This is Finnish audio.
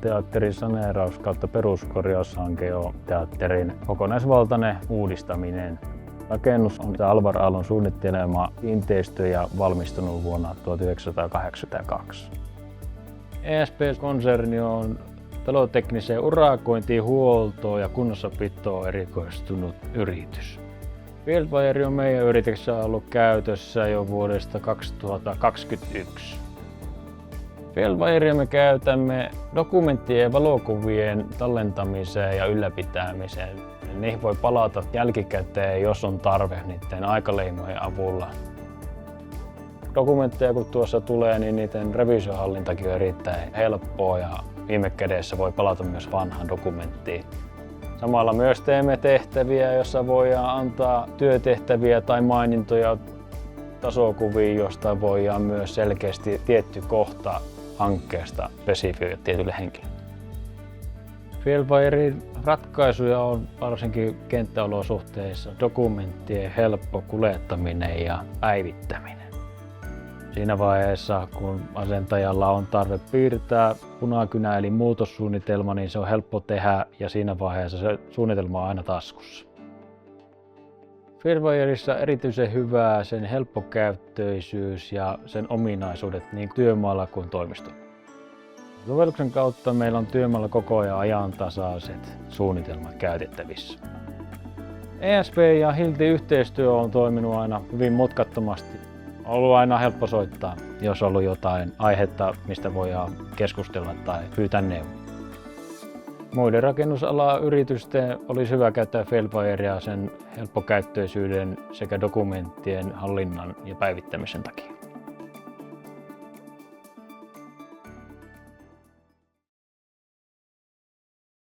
teatterin saneeraus kautta peruskorjaushanke on teatterin kokonaisvaltainen uudistaminen. Rakennus on Alvar Aallon suunnittelema kiinteistö ja valmistunut vuonna 1982. ESP-konserni on talotekniseen urakointiin, huoltoon ja kunnossapitoon erikoistunut yritys. Fieldfire on meidän yrityksessä ollut käytössä jo vuodesta 2021. Fieldfirea me käytämme dokumenttien ja valokuvien tallentamiseen ja ylläpitämiseen. Niihin voi palata jälkikäteen, jos on tarve niiden aikaleimojen avulla. Dokumentteja kun tuossa tulee, niin niiden revisiohallintakin on erittäin helppoa ja viime kädessä voi palata myös vanhaan dokumenttiin. Samalla myös teemme tehtäviä, joissa voidaan antaa työtehtäviä tai mainintoja tasokuviin, josta voidaan myös selkeästi tietty kohta hankkeesta spesifioida tietylle henkilölle. Fieldfiren ratkaisuja on varsinkin kenttäolosuhteissa dokumenttien helppo kuljettaminen ja päivittäminen. Siinä vaiheessa, kun asentajalla on tarve piirtää punakynä eli muutossuunnitelma, niin se on helppo tehdä ja siinä vaiheessa se suunnitelma on aina taskussa. Fieldfireissa erityisen hyvää sen helppokäyttöisyys ja sen ominaisuudet niin työmaalla kuin toimistolla. Sovelluksen kautta meillä on työmaalla koko ajan ajantasaiset suunnitelmat käytettävissä. ESP ja Hilti yhteistyö on toiminut aina hyvin mutkattomasti. On ollut aina helppo soittaa, jos on ollut jotain aihetta, mistä voidaan keskustella tai pyytää neuvoa. Muiden rakennusalan yritysten olisi hyvä käyttää Fieldfirea sen helppokäyttöisyyden sekä dokumenttien hallinnan ja päivittämisen takia.